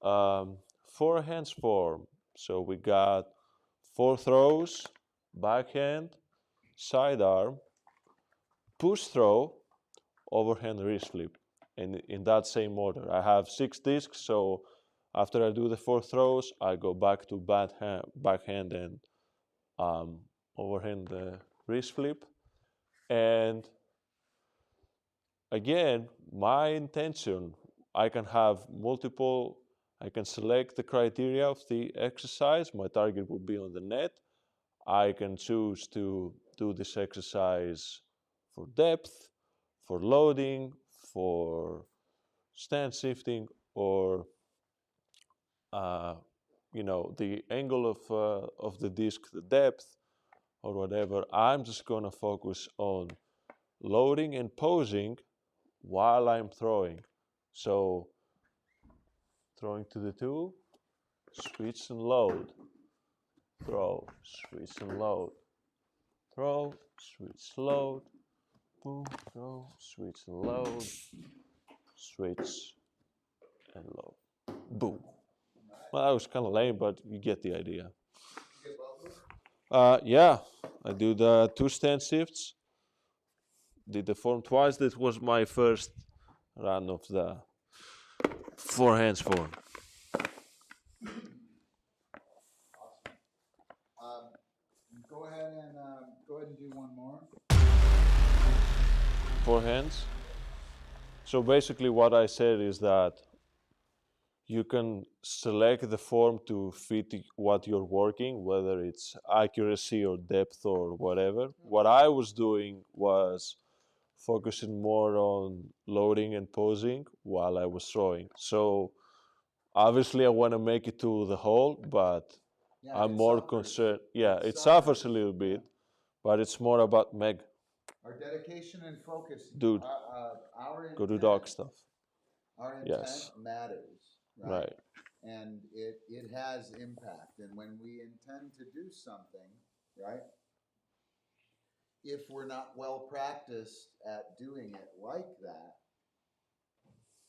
Four hands form. So we got four throws, backhand, sidearm, push throw, overhand wrist flip. And in that same order, I have six discs. So after I do the four throws, I go back to backhand and overhand wrist flip. And again, my intention, I can have multiple, I can select the criteria of the exercise. My target will be on the net. I can choose to do this exercise for depth, for loading, for stand shifting, or uh, the angle of the disc, the depth, or whatever. I'm just gonna focus on loading and posing while I'm throwing. So throwing to the two, switch and load, throw, switch and load, throw, switch, load, boom, throw, switch and load, switch and load, boom. Well, that was kind of lame, but you get the idea. Yeah, I do the two stand shifts. Did the form twice. This was my first run of the four hands form. Go ahead and do one more. Four hands. So basically, what I said is that you can select the form to fit what you're working, whether it's accuracy or depth or whatever. What I was doing was focusing more on loading and posing while I was throwing. So obviously, I want to make it to the hole, but Yeah, I'm it more suffers. concerned. Yeah, It it suffers suffers. a little bit, but it's more about Meg, Our dedication and focus, dude. our Go do intent, dog stuff. our intent Yes, matters, right? right, And it has impact. And when we intend to do something, right? If we're not well practiced at doing it like that,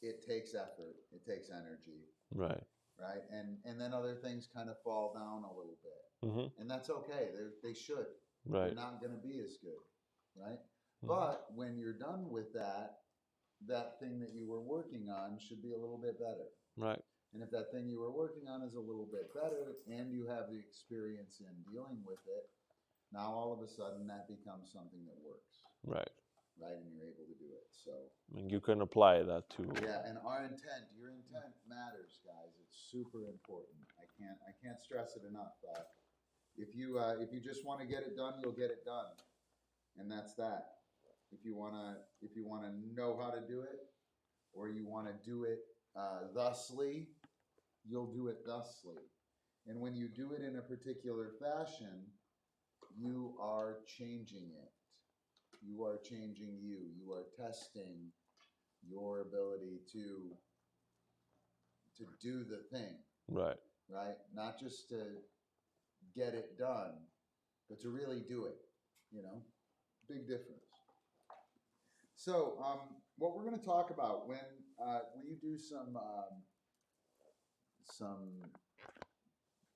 it takes effort, it takes energy, right. right? And then other things kind of fall down a little bit, and that's okay. They should. They're Right. not going to be as good, right? Mhm. But when you're done with that thing that you were working on should be a little bit better. Right. And if that thing you were working on is a little bit better, and you have the experience in dealing with it, now all of a sudden that becomes something that works, Right. right? And you're able to do it. So And you can apply that to. yeah, and our intent, your intent matters, guys. It's super important. I can't stress it enough. If you just want to get it done, you'll get it done, and that's that. If you wanna know how to do it, or you want to do it thusly, you'll do it thusly. And when you do it in a particular fashion, you are changing it. You are changing you. You are testing your ability to do the thing, Right. right? Not just to get it done, but to really do it. You know, big difference. So, what we're going to talk about when you do some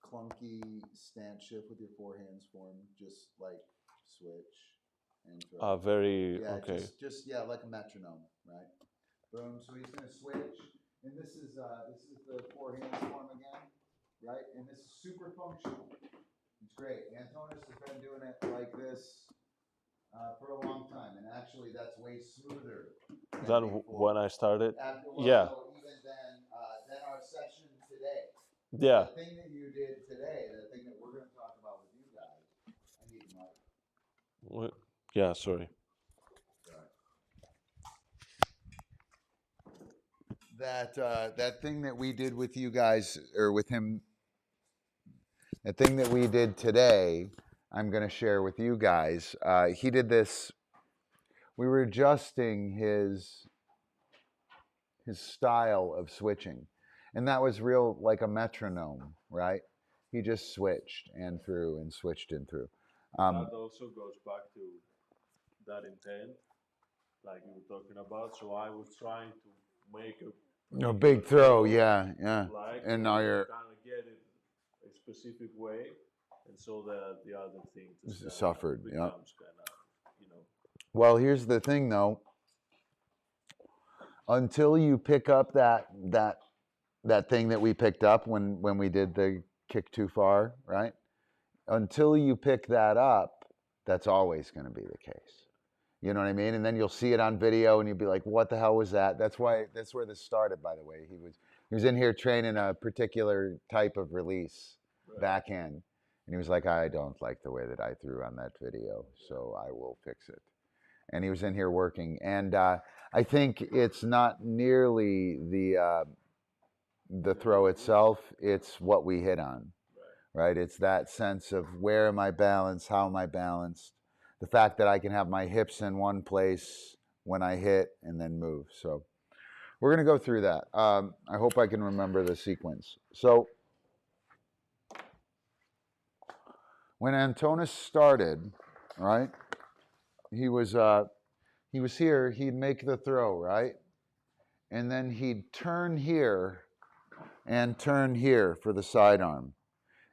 clunky stance shift with your forehands form, just like switch and throw. Very Yeah, okay. just yeah, like a metronome, right? Boom. So he's going to switch, and this is the forehands form again, right? And this is super functional. It's great. Antonis has been doing it like this for a long time, and actually, that's way smoother Then when I started, well, yeah, no, even than our session today. yeah. The thing that you did today, the thing that we're going to talk about with you guys, I need the mic. Yeah, sorry. That thing that we did with you guys, or with him, the thing that we did today, I'm going to share with you guys. He did this. We were adjusting his style of switching, and that was real like a metronome, right? He just switched and through and switched and through. That also goes back to that intent, like you were talking about. So I was trying to make you big either throw, feel yeah. like, And or now you you're kind of get it a specific way, and so that the other thing just suffered. Yeah. becomes kind of, you know. Well, here's the thing, though. Until you pick up that thing that we picked up when we did the kick too far, right? Until you pick that up, that's always going to be the case. You know what I mean? And then you'll see it on video, and you'll be like, "What the hell was that?" That's where this started. By the way, he was in here training a particular type of release, Right. backhand, and he was like, "I don't like the way that I threw on that video, so I will fix it." And he was in here working, and I think it's not nearly the throw itself; it's what we hit on. Right? It's that sense of where am I balanced, how am I balanced, the fact that I can have my hips in one place when I hit and then move. So we're going to go through that. I hope I can remember the sequence. So when Antonis started, right, he was here, he'd make the throw, right? And then he'd turn here and turn here for the sidearm.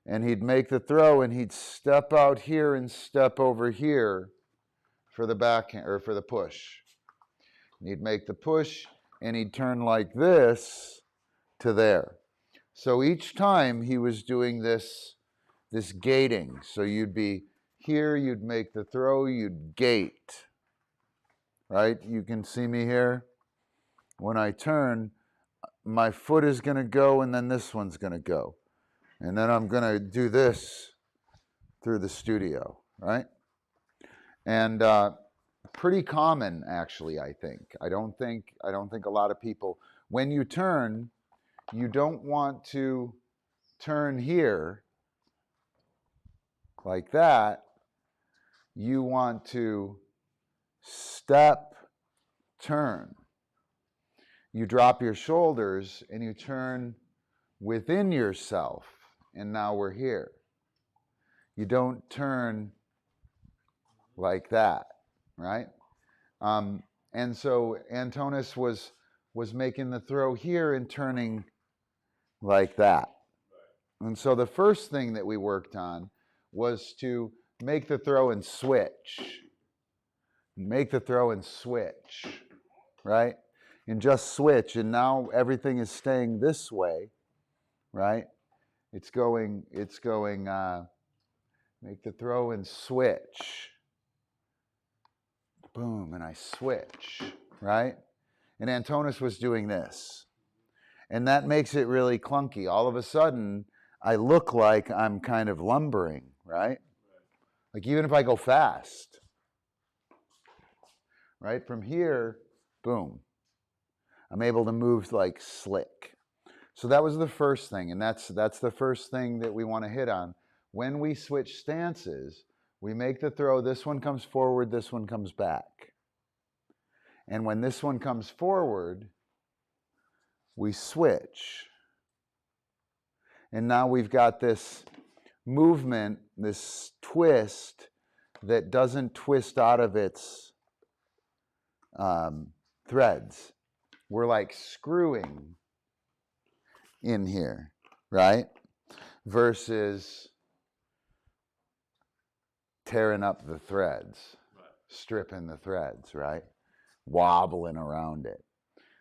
And he'd make the throw and he'd step out here and step over here for the backhand or for the push. And he'd make the push and he'd turn like this to there. So each time he was doing this gating. So you'd be here, you'd make the throw, you'd gate. Right? You can see me here. When I turn, my foot is going to go and then this one's going to go. And then I'm going to do this through the studio, right? And pretty common, actually, I think. I don't think a lot of people, when you turn, you don't want to turn here like that. You want to step, turn. You drop your shoulders and you turn within yourself. And now we're here. You don't turn like that, right? And so Antonis was making the throw here and turning like that. And so the first thing that we worked on was to make the throw and switch. Make the throw and switch, right? And just switch. And now everything is staying this way, right? It's going, make the throw and switch. Boom, and I switch, right? And Antonis was doing this. And that makes it really clunky. All of a sudden, I look like I'm kind of lumbering, right? Like even if I go fast, right? From here, boom. I'm able to move like slick. So that was the first thing, and that's the first thing that we want to hit on. When we switch stances, we make the throw, this one comes forward, this one comes back. And when this one comes forward, we switch. And now we've got this movement, this twist that doesn't twist out of its threads. We're like screwing in here, right? Versus tearing up the threads, stripping the threads, right? Wobbling around it.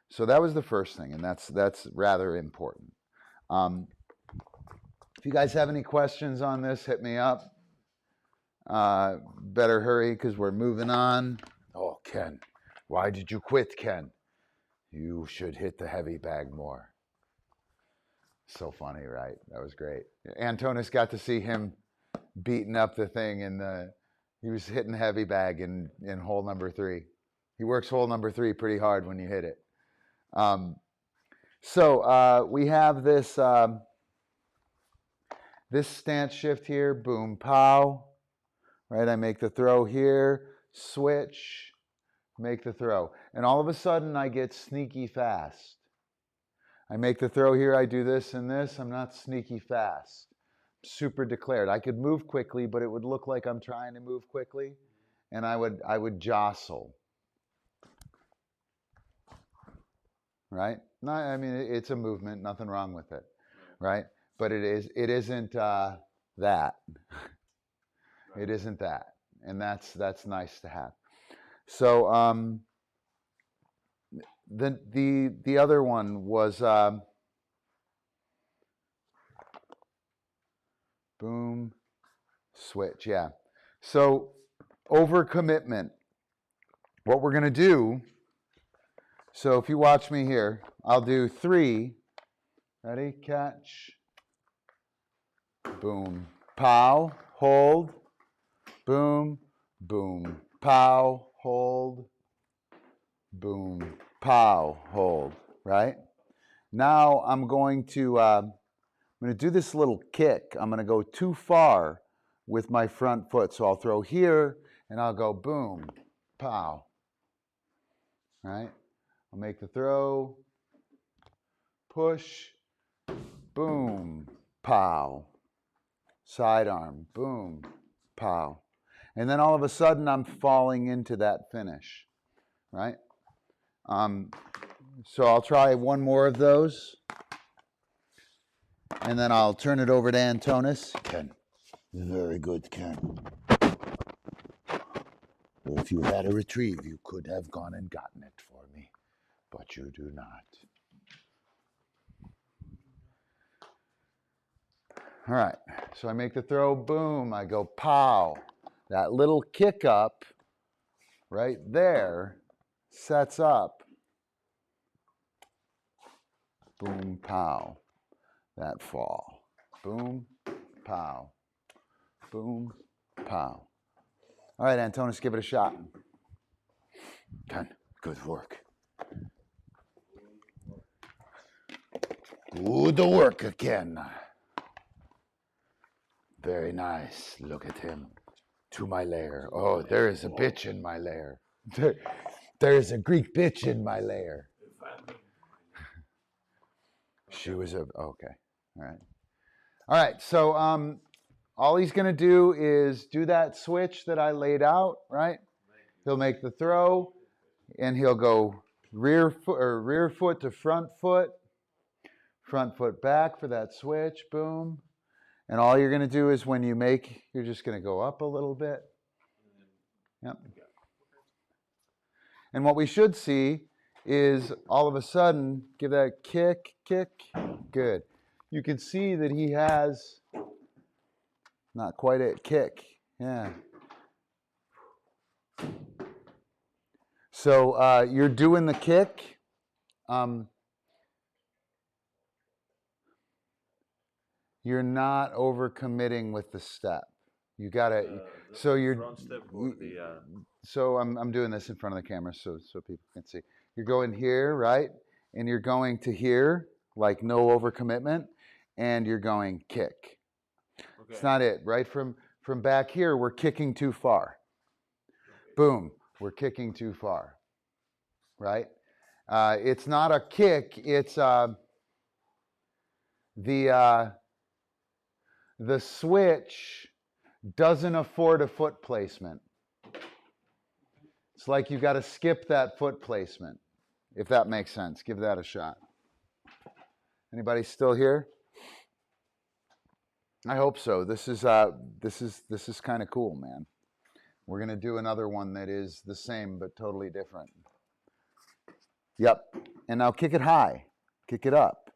So that was the first thing, and that's rather important. If you guys have any questions on this, hit me up. Better hurry because we're moving on. Oh, Ken, why did you quit, Ken? You should hit the heavy bag more. So funny, right? That was great. Antonis got to see him beating up the thing, and he was hitting heavy bag in hole number 3. He works hole number 3 pretty hard when you hit it. So we have this this stance shift here, boom, pow, right? I make the throw here, switch, make the throw. And all of a sudden I get sneaky fast. I make the throw here, I do this and this, I'm not sneaky fast. Super declared. I could move quickly, but it would look like I'm trying to move quickly, and I would jostle. right? Not, I mean, it's a movement, nothing wrong with it, right? But it isn't that. It isn't that, and that's nice to have. So the other one was boom, switch, yeah. So overcommitment. What we're gonna do. So if you watch me here, I'll do 3. Ready? Catch. Boom. Pow. Hold. Boom. Boom. Pow. Hold. Boom. Pow. Hold. Right? Now I'm going to do this little kick. I'm going to go too far with my front foot. So I'll throw here and I'll go boom. Pow. Right? I'll make the throw. Push. Boom. Pow. Sidearm, boom, pow. And then all of a sudden I'm falling into that finish, right? So I'll try one more of those. And then I'll turn it over to Antonis. Ken. Very good, Ken. If you had a retrieve, you could have gone and gotten it for me, but you do not. All right, so I make the throw, boom, I go pow. That little kick up right there sets up, boom, pow, that fall. Boom, pow, boom, pow. All right, Antonis, give it a shot. Done. Good work. Good work again. Very nice. Look at him. To my lair. Oh, there is a bitch in my lair. There is a Greek bitch in my lair. She was a, okay. All right. All right. So all he's going to do is do that switch that I laid out, right? He'll make the throw and he'll go rear foot to front foot back for that switch, boom. And all you're going to do is when you make, you're just going to go up a little bit. Yep. And what we should see is all of a sudden, give that kick, good. You can see that he has, not quite a kick, yeah. So you're doing the kick. You're not overcommitting with the step. You gotta. So you're. Front step or the, So I'm doing this in front of the camera so people can see. You're going here, right? And you're going to here, like no overcommitment, and you're going kick. Okay. It's not it. Right from back here, we're kicking too far. Boom, we're kicking too far. Right? It's not a kick. It's the switch doesn't afford a foot placement. It's like you've got to skip that foot placement, if that makes sense. Give that a shot. Anybody still here? I hope so. This is kind of cool, man. We're going to do another one that is the same but totally different. Yep. And now kick it high. Kick it up.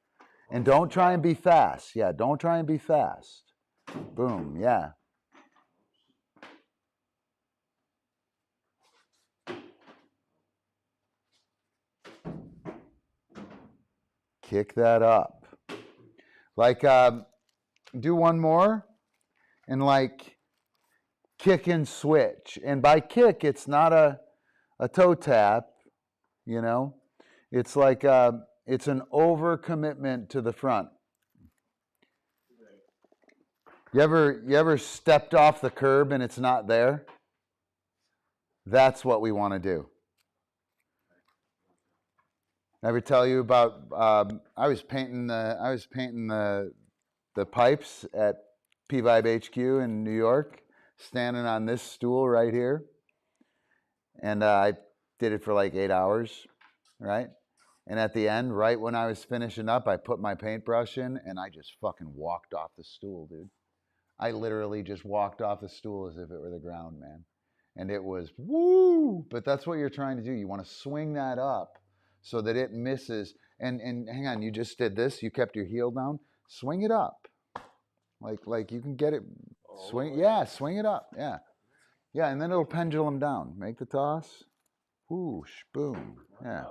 And don't try and be fast. Yeah, don't try and be fast. Boom, yeah. Kick that up. Like, do one more and like kick and switch. And by kick, it's not a toe tap, you know. It's like it's an overcommitment to the front. You ever stepped off the curb and it's not there? That's what we want to do. Ever tell you about? I was painting the pipes at P-Vibe HQ in New York, standing on this stool right here, and I did it for like 8 hours, right? And at the end, right when I was finishing up, I put my paintbrush in and I just fucking walked off the stool, dude. I literally just walked off the stool as if it were the ground, man. And it was woo! But that's what you're trying to do. You want to swing that up so that it misses. And hang on, you just did this. You kept your heel down. Swing it up, like you can get it. Swing, yeah, swing it up, yeah, yeah, and then it'll pendulum down. Make the toss. Whoosh, boom, yeah.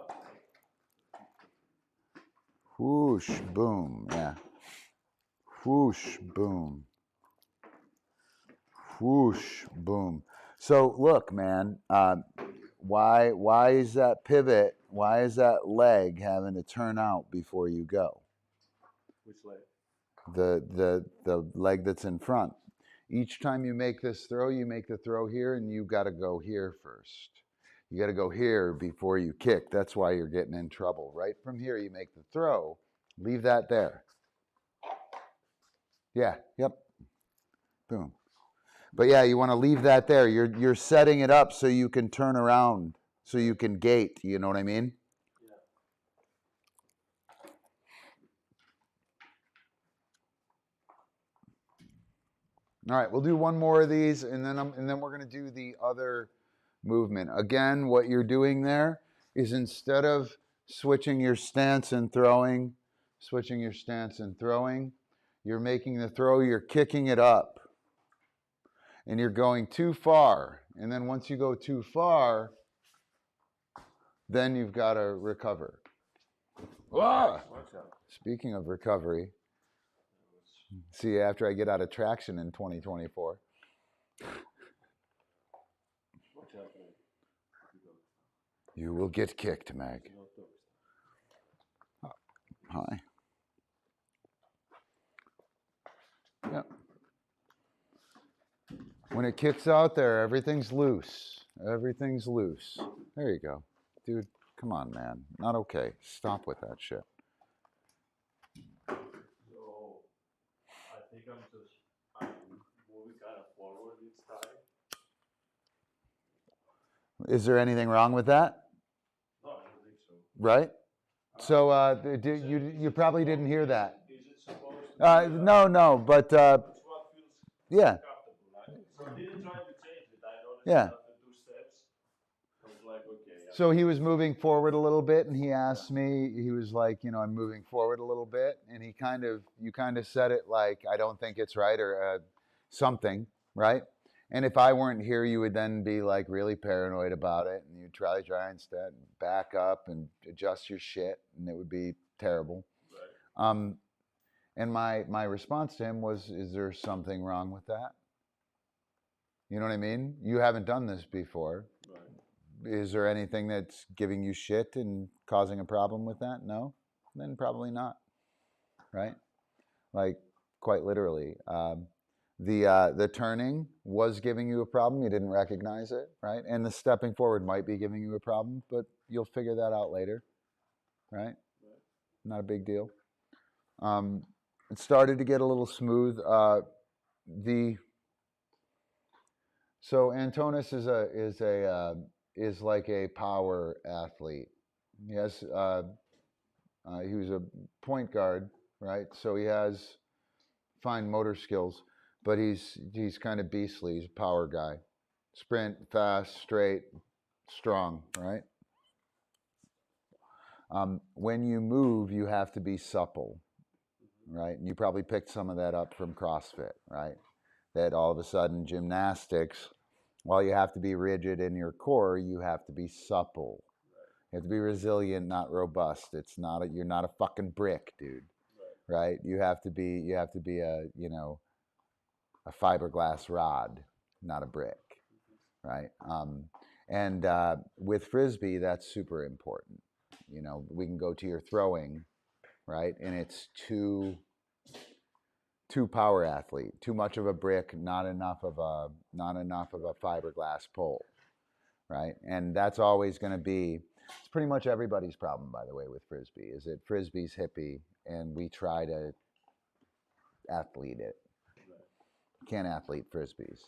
Whoosh, boom, yeah. Whoosh, boom. Whoosh, boom. So look, man, why is that pivot? Why is that leg having to turn out before you go? Which leg? The leg that's in front. Each time you make this throw, you make the throw here, and you got to go here first. You got to go here before you kick. That's why you're getting in trouble. Right from here, you make the throw. Leave that there. Yeah. Yep. Boom. But yeah, you want to leave that there. You're setting it up so you can turn around, so you can gate. You know what I mean? All right, we'll do one more of these, and then we're going to do the other movement. Again, what you're doing there is instead of switching your stance and throwing, you're making the throw, you're kicking it up, and you're going too far. And then once you go too far, then you've got to recover. Ah! Speaking of recovery, see, after I get out of traction in 2024. You will get kicked, Mag. Hi. Yep. When it kicks out there, everything's loose. Everything's loose. There you go. Dude, come on, man. Not okay. Stop with that shit. So, I think I'm moving kind of forward each time. Is there anything wrong with that? No, I don't think so. Right? So you probably didn't hear that. Is it supposed to No, but which one feels yeah. comfortable? So I didn't try to change it. I noticed Yeah. after 2 steps, I was like, okay. So he was moving forward a little bit, and he asked me, he was like, I'm moving forward a little bit, and you kind of said it like, I don't think it's right, or something, right? And if I weren't here, you would then be like really paranoid about it, and you'd try instead, back up and adjust your shit, and it would be terrible. Right. And my response to him was, is there something wrong with that? You know what I mean? You haven't done this before. Right. Is there anything that's giving you shit and causing a problem with that? No? Then probably not, right? Like, quite literally. The turning was giving you a problem. You didn't recognize it, right? And the stepping forward might be giving you a problem, but you'll figure that out later, right? Not a big deal. It started to get a little smooth. So Antonis is like a power athlete. Yes, he was a point guard, right? So he has fine motor skills, but he's kind of beastly. He's a power guy. Sprint, fast, straight, strong, right? When you move, you have to be supple, right? And you probably picked some of that up from CrossFit, right? That all of a sudden gymnastics, while you have to be rigid in your core, you have to be supple. You have to be resilient, not robust. You're not a fucking brick, dude. Right? You have to be a fiberglass rod, not a brick. Right? And with Frisbee, that's super important. We can go to your throwing, right? And it's too power athlete, too much of a brick, not enough of a fiberglass pole, right? And that's always going to be, it's pretty much everybody's problem, by the way, with Frisbee, is that Frisbee's hippie, and we try to athlete it. You can't athlete Frisbees.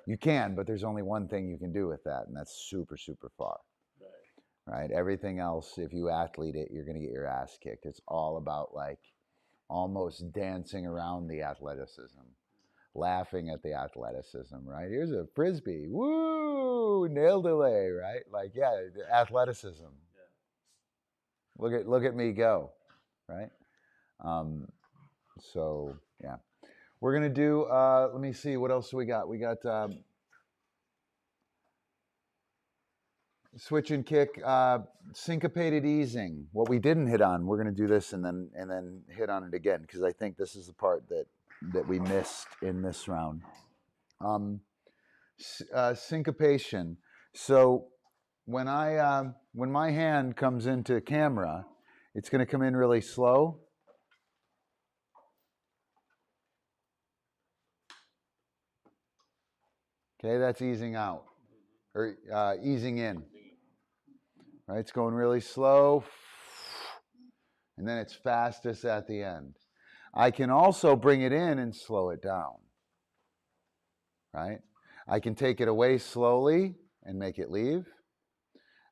You can, but there's only one thing you can do with that, and that's super, super far. right? Everything else, if you athlete it, you're going to get your ass kicked. It's all about like almost dancing around the athleticism, laughing at the athleticism, right? Here's a frisbee, woo, nail delay, right? Like, yeah, the athleticism. Yeah. Look at me go, right? So yeah, we're gonna do. Let me see, what else do we got? We got switch and kick, syncopated easing. What we didn't hit on, we're gonna do this and then hit on it again because I think this is the part that we missed in this round. Syncopation. So when my hand comes into camera, it's going to come in really slow. Okay, that's easing out or easing in. Right, it's going really slow, and then it's fastest at the end. I can also bring it in and slow it down. Right, I can take it away slowly and make it leave.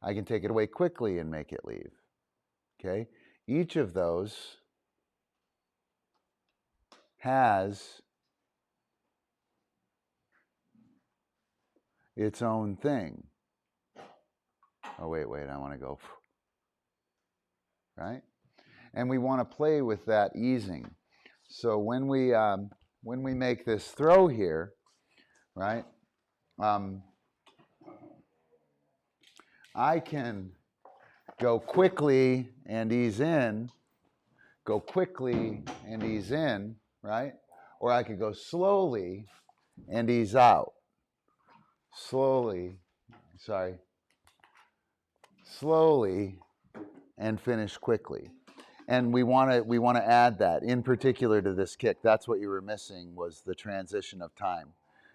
I can take it away quickly and make it leave. Okay, each of those has its own thing. Oh, wait, I want to go. Right? And we want to play with that easing. So when we make this throw here, right, I can go quickly and ease in, go quickly and ease in, right? Or I could go slowly and ease out. Slowly and finish quickly. And we want to add that in particular to this kick. That's what you were missing, was the transition of time.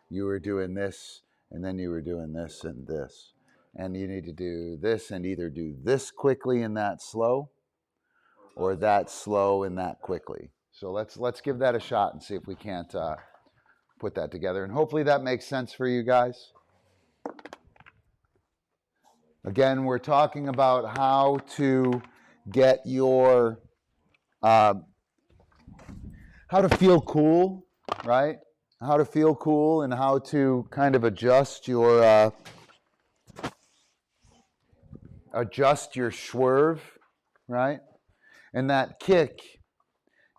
You were doing this and then you were doing this and this. And you need to do this and either do this quickly and that slow or that slow and that quickly. So let's give that a shot and see if we can't put that together. And hopefully that makes sense for you guys. Again, we're talking about how to get your, how to feel cool, right? How to feel cool and how to kind of adjust your swerve, right? And that kick,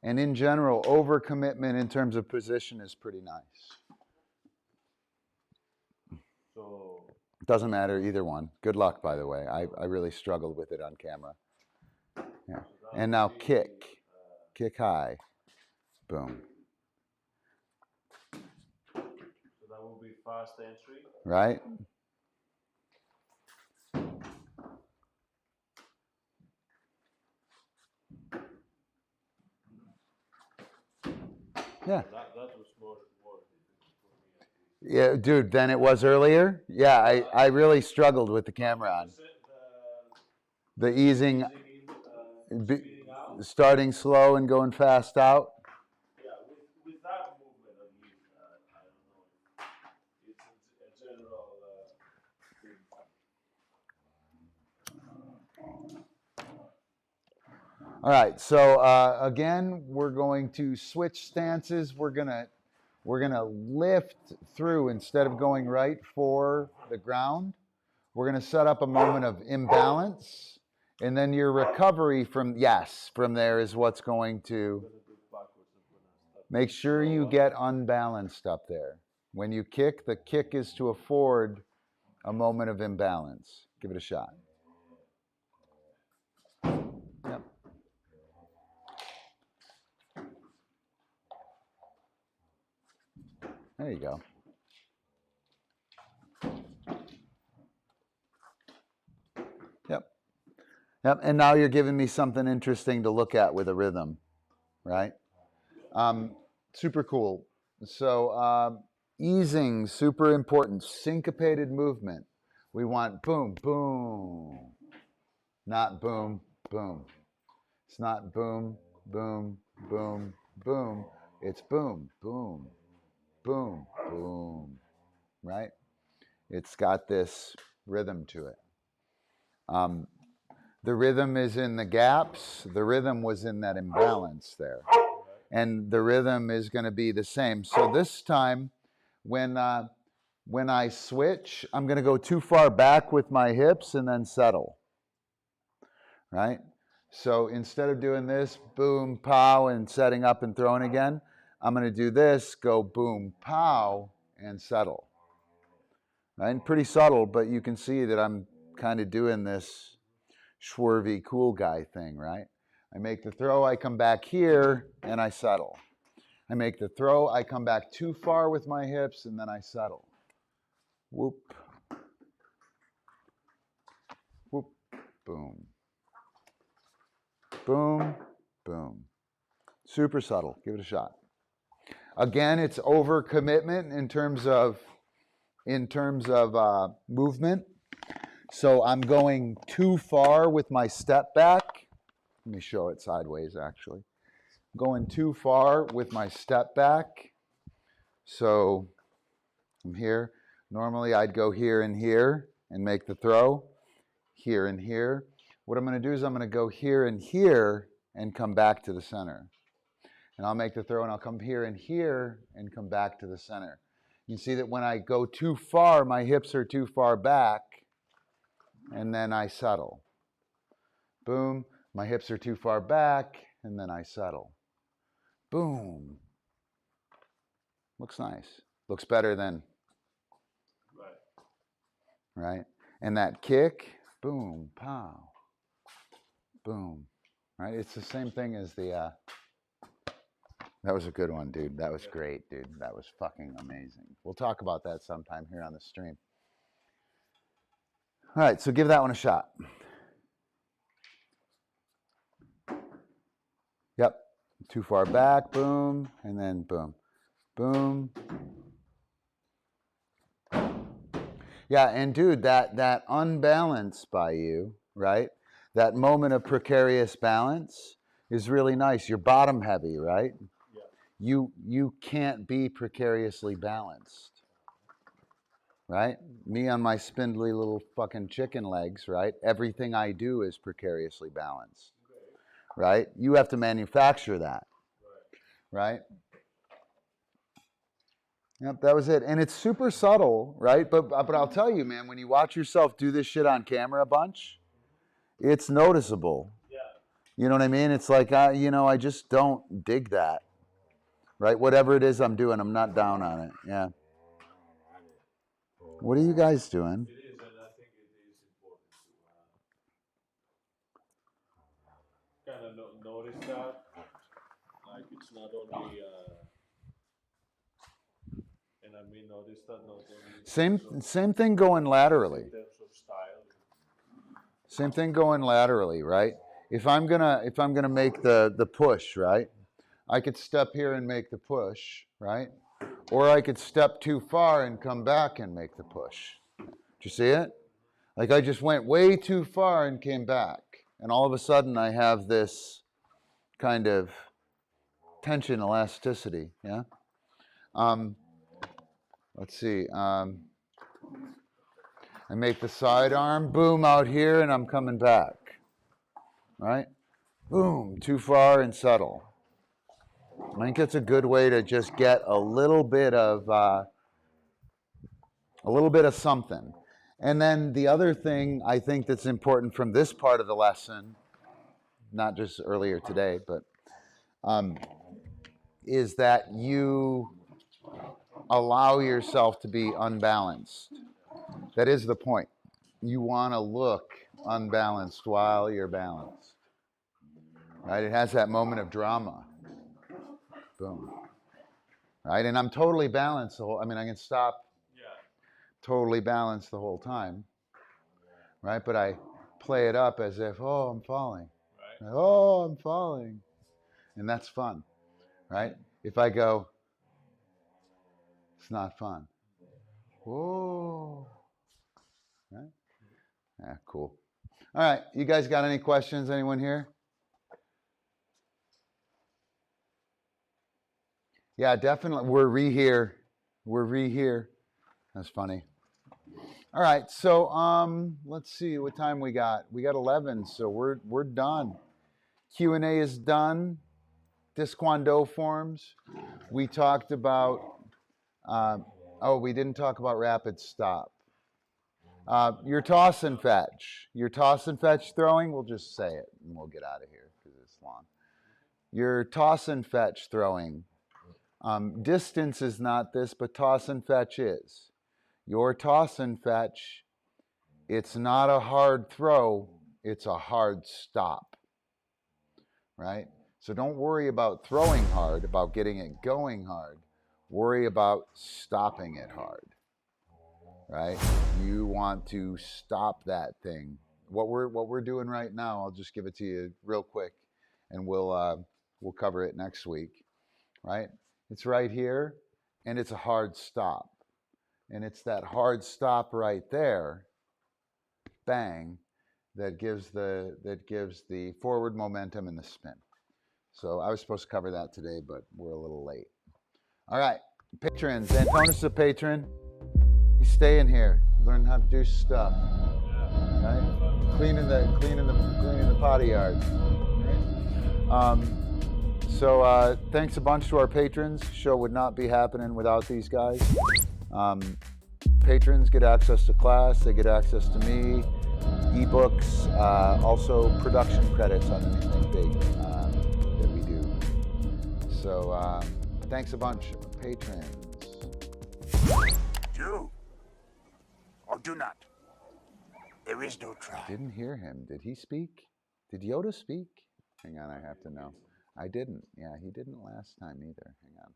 and in general, overcommitment in terms of position is pretty nice. So doesn't matter, either one. Good luck, by the way. I really struggled with it on camera. Yeah. And now kick high, boom. So that will be fast entry. Right? Yeah. That was more difficult for me. Yeah, dude, than it was earlier? Yeah, I really struggled with the camera on. The easing, starting slow and going fast out. Yeah, with that movement at least, I don't know. It's a general thing. All right, so again, we're going to switch stances. We're gonna lift through instead of going right for the ground. We're gonna set up a moment of imbalance, and then your recovery from there is what's going to make sure you get unbalanced up there. When you kick, the kick is to afford a moment of imbalance. Give it a shot. Yep. There you go. Yep. And now you're giving me something interesting to look at with a rhythm, right? Super cool. So easing, super important. Syncopated movement. We want boom, boom, not boom, boom. It's not boom, boom, boom, boom. It's boom, boom, boom, boom, right? It's got this rhythm to it. The rhythm is in the gaps. The rhythm was in that imbalance there. And the rhythm is going to be the same. So this time, when I switch, I'm going to go too far back with my hips and then settle. Right? So instead of doing this, boom, pow, and setting up and throwing again, I'm going to do this, go boom, pow, and settle. Right? And pretty subtle, but you can see that I'm kind of doing this swervy cool guy thing, right? I make the throw, I come back here, and I settle. I make the throw, I come back too far with my hips, and then I settle. Whoop. Whoop. Boom. Boom. Boom. Super subtle. Give it a shot. Again, it's overcommitment in terms of movement. So I'm going too far with my step back. Let me show it sideways, actually. Going too far with my step back. So I'm here. Normally I'd go here and make the throw. Here and here. What I'm going to do is I'm going to go here and come back to the center. And I'll make the throw and I'll come here and come back to the center. You see that when I go too far, my hips are too far back, and then I settle. Boom, my hips are too far back, and then I settle. Boom. Looks nice. Looks better than, right? And that kick, boom, pow, boom, right? It's the same thing as the, that was a good one, dude. That was great, dude. That was fucking amazing. We'll talk about that sometime here on the stream. All right, so give that one a shot. Yep, too far back, boom, and then boom, boom. Yeah, and dude, that unbalance by you, right? That moment of precarious balance is really nice. You're bottom heavy, right? Yeah. You can't be precariously balanced, right? Me on my spindly little fucking chicken legs, right? Everything I do is precariously balanced, right? You have to manufacture that, right? Yep, that was it. And it's super subtle, right? But I'll tell you, man, when you watch yourself do this shit on camera a bunch, it's noticeable. Yeah. You know what I mean? It's like, I just don't dig that, right? Whatever it is I'm doing, I'm not down on it. Yeah. What are you guys doing? It is, and I think it is important to kind of notice that. Like, it's not only, and I mean, notice that not only Same thing going laterally. in terms of style. Same thing going laterally, right? If I'm gonna make the push, right? I could step here and make the push, right? Or I could step too far and come back and make the push. Did you see it? Like I just went way too far and came back. And all of a sudden I have this kind of tension elasticity, yeah? Let's see. I make the side arm, boom, out here, and I'm coming back, right? Boom, too far and settle. I think it's a good way to just get a little bit of something. And then the other thing I think that's important from this part of the lesson, not just earlier today, but is that you allow yourself to be unbalanced. That is the point. You want to look unbalanced while you're balanced. Right? It has that moment of drama. Boom. Right? And I'm totally balanced. I can stop totally balanced the whole time. Right? But I play it up as if, oh, I'm falling. Right? Oh, I'm falling. And that's fun. Right? If I go, it's not fun. Whoa. Right? Yeah, cool. All right. You guys got any questions? Anyone here? Yeah, definitely. We're re here. That's funny. All right, so let's see what time we got. We got 11, so we're done. Q&A is done. Disc Quan Do forms. We talked about. We didn't talk about rapid stop. Your toss and fetch. Your toss and fetch throwing. We'll just say it, and we'll get out of here because it's long. Your toss and fetch throwing. Distance is not this, but toss and fetch is. Your toss and fetch, it's not a hard throw, it's a hard stop, right? So don't worry about throwing hard, about getting it going hard. Worry about stopping it hard, right? You want to stop that thing. What we're doing right now, I'll just give it to you real quick, and we'll cover it next week, right? It's right here, and it's a hard stop. And it's that hard stop right there, bang, that gives the forward momentum and the spin. So I was supposed to cover that today, but we're a little late. All right, patrons. Antonis is a patron. You stay in here, learn how to do stuff, right? Cleaning the potty yard. So thanks a bunch to our patrons. The show would not be happening without these guys. Patrons get access to class, they get access to me, ebooks, also production credits on anything big that we do. So thanks a bunch, patrons. Do or do not. There is no try. I didn't hear him. Did he speak? Did Yoda speak? Hang on, I have to know. I didn't. Yeah, he didn't last time either. Hang on.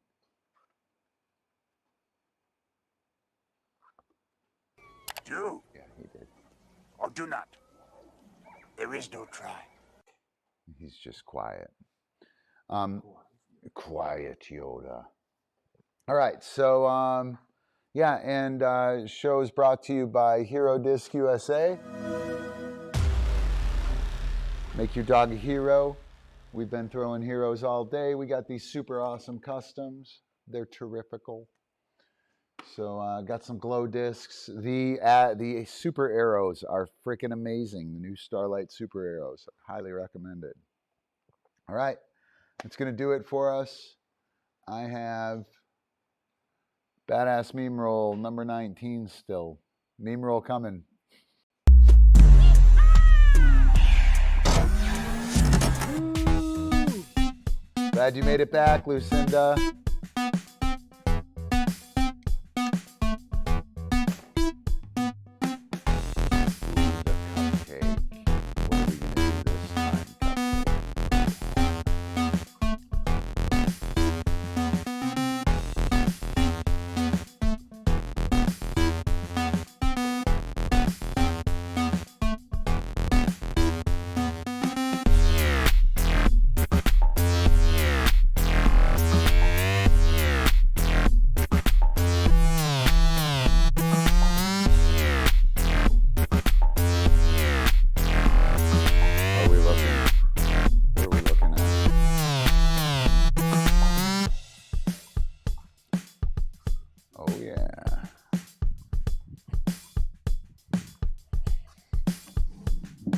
Do Yeah, he did. or do not. There is no try. He's just quiet. Quiet Yoda. All right, so yeah, and show is brought to you by Hero Disc USA. Make your dog a hero. We've been throwing heroes all day. We got these super awesome customs. They're terrifical. So got some glow discs. The super arrows are freaking amazing. The new Starlight super arrows, highly recommended. All right, that's gonna do it for us. I have Badass Meme Roll number 19 still. Meme Roll coming. Glad you made it back, Lucinda.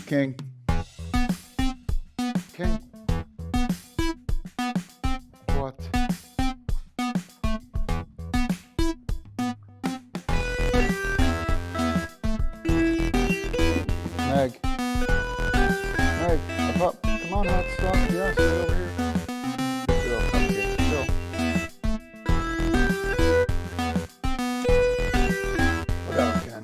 King. King. What? Meg. Meg, up. Come on, hot stuff. Yes, right over here. Chill, okay, chill. What up, Ken?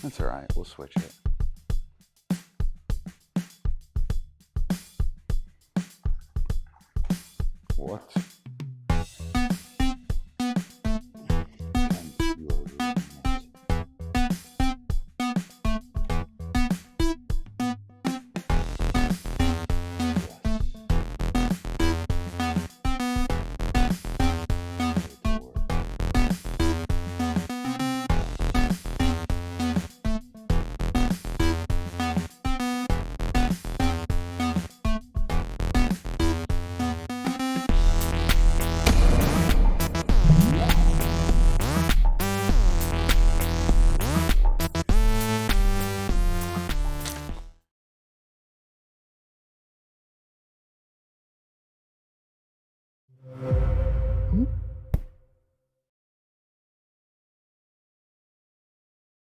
That's all right. We'll switch it.